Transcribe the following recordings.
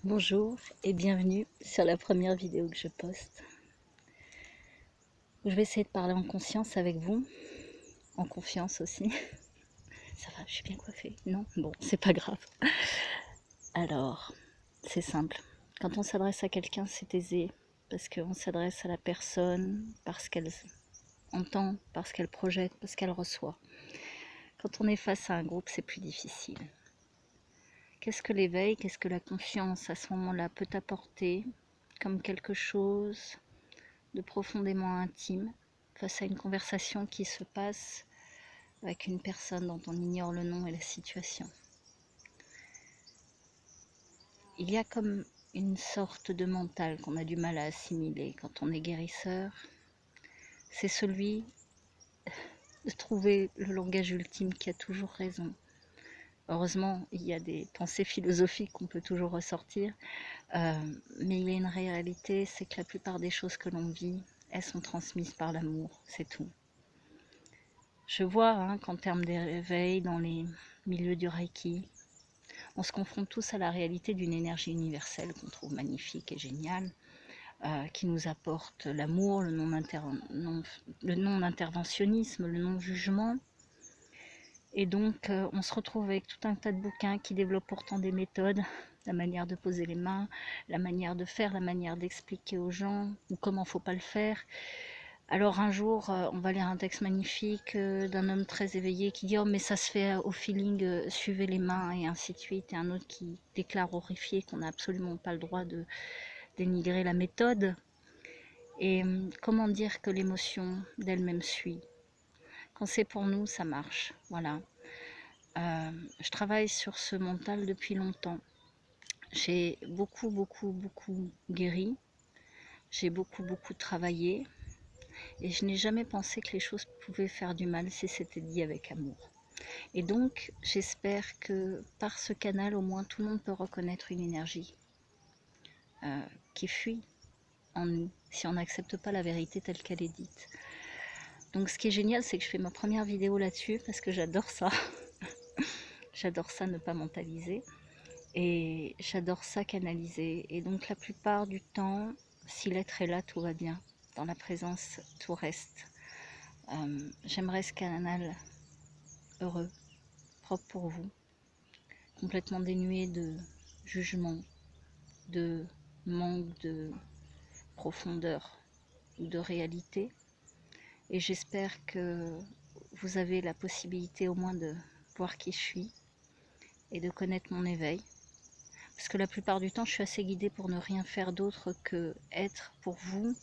Bonjour et bienvenue sur la première vidéo que je poste. Je vais essayer de parler en conscience avec vous, en confiance aussi. Ça va, je suis bien coiffée? Non? Bon, c'est pas grave. Alors, c'est simple. Quand on s'adresse à quelqu'un, c'est aisé, parce qu'on s'adresse à la personne, parce qu'elle entend, parce qu'elle projette, parce qu'elle reçoit. Quand on est face à un groupe, c'est plus difficile. Qu'est-ce que l'éveil, qu'est-ce que la conscience à ce moment-là peut apporter comme quelque chose de profondément intime face à une conversation qui se passe avec une personne dont on ignore le nom et la situation? Il y a comme une sorte de mental qu'on a du mal à assimiler quand on est guérisseur. C'est celui de trouver le langage ultime qui a toujours raison. Heureusement, il y a des pensées philosophiques qu'on peut toujours ressortir, mais il y a une réalité, c'est que la plupart des choses que l'on vit, elles sont transmises par l'amour, c'est tout. Je vois qu'en termes d'éveil, dans les milieux du Reiki, on se confronte tous à la réalité d'une énergie universelle qu'on trouve magnifique et géniale, qui nous apporte l'amour, le non-interventionnisme, le non-jugement. Et donc, on se retrouve avec tout un tas de bouquins qui développent pourtant des méthodes, la manière de poser les mains, la manière de faire, la manière d'expliquer aux gens, ou comment il ne faut pas le faire. Alors un jour, on va lire un texte magnifique d'un homme très éveillé qui dit « Oh, mais ça se fait au feeling, suivez les mains » et ainsi de suite. Et un autre qui déclare horrifié qu'on n'a absolument pas le droit de dénigrer la méthode. Et comment dire que l'émotion d'elle-même suit? Quand c'est pour nous, ça marche. Voilà. Je travaille sur ce mental depuis longtemps. J'ai beaucoup guéri. J'ai beaucoup travaillé. Et je n'ai jamais pensé que les choses pouvaient faire du mal si c'était dit avec amour. Et donc, j'espère que par ce canal, au moins, tout le monde peut reconnaître une énergie qui fuit en nous, si on n'accepte pas la vérité telle qu'elle est dite. Donc, ce qui est génial, c'est que je fais ma première vidéo là-dessus, parce que j'adore ça. J'adore ça, ne pas mentaliser. Et j'adore ça, canaliser. Et donc, la plupart du temps, si l'être est là, tout va bien. Dans la présence, tout reste. J'aimerais ce canal heureux, propre pour vous, complètement dénué de jugement, de manque de profondeur ou de réalité. Et j'espère que vous avez la possibilité au moins de voir qui je suis et de connaître mon éveil. Parce que la plupart du temps, je suis assez guidée pour ne rien faire d'autre que être pour vous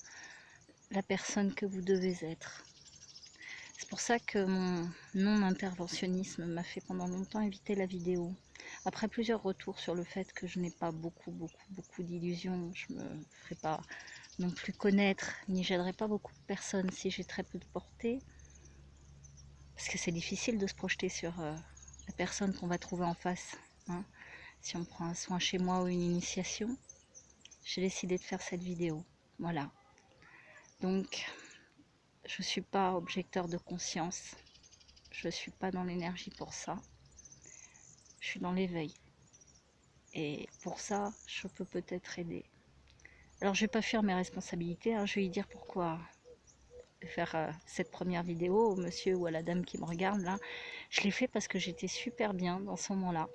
la personne que vous devez être. C'est pour ça que mon non-interventionnisme m'a fait pendant longtemps éviter la vidéo. Après plusieurs retours sur le fait que je n'ai pas beaucoup d'illusions, je ne me ferai pas non plus connaître, ni j'aiderai pas beaucoup de personnes si j'ai très peu de portée. Parce que c'est difficile de se projeter sur la personne qu'on va trouver en face. Si on prend un soin chez moi ou une initiation, j'ai décidé de faire cette vidéo. Voilà. Donc, je ne suis pas objecteur de conscience. Je ne suis pas dans l'énergie pour ça. Je suis dans l'éveil. Et pour ça, je peux peut-être aider. Alors, je ne vais pas fuir mes responsabilités. Je vais lui dire pourquoi faire cette première vidéo au monsieur ou à la dame qui me regarde là. Je l'ai fait parce que j'étais super bien dans ce moment-là.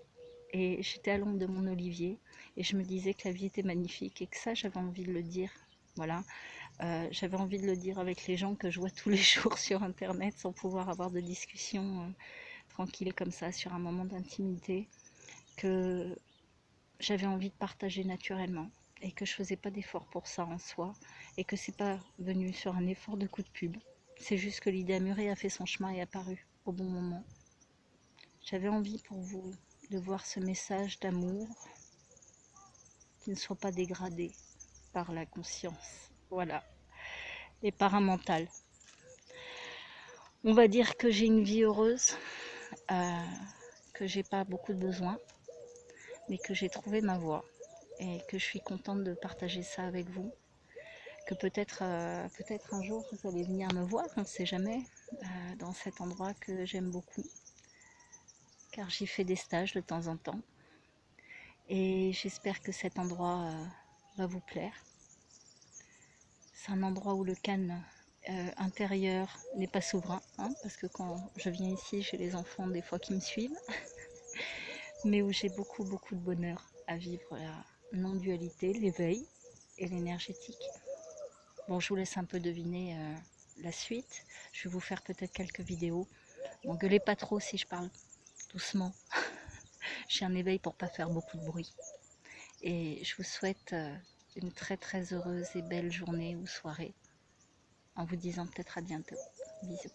Et j'étais à l'ombre de mon olivier. Et je me disais que la vie était magnifique et que ça, j'avais envie de le dire. Voilà. J'avais envie de le dire avec les gens que je vois tous les jours sur internet sans pouvoir avoir de discussion tranquille comme ça sur un moment d'intimité, que j'avais envie de partager naturellement et que je faisais pas d'effort pour ça en soi et que c'est pas venu sur un effort de coup de pub. C'est juste que l'idée a mûri, a fait son chemin et est apparu au bon moment. J'avais envie pour vous de voir ce message d'amour qui ne soit pas dégradé par la conscience, voilà, et par un mental. On va dire que j'ai une vie heureuse, que j'ai pas beaucoup de besoins, mais que j'ai trouvé ma voie et que je suis contente de partager ça avec vous. Que peut-être un jour vous allez venir me voir, on ne sait jamais, dans cet endroit que j'aime beaucoup, car j'y fais des stages de temps en temps. Et j'espère que cet endroit va vous plaire. C'est un endroit où le calme intérieur n'est pas souverain, hein, parce que quand je viens ici, j'ai les enfants des fois qui me suivent, mais où j'ai beaucoup de bonheur à vivre la non-dualité, l'éveil et l'énergétique. Bon, je vous laisse un peu deviner la suite. Je vais vous faire peut-être quelques vidéos. Bon, gueulez pas trop si je parle doucement. J'ai un éveil pour pas faire beaucoup de bruit. Et je vous souhaite une très heureuse et belle journée ou soirée, en vous disant peut-être à bientôt. Bisous.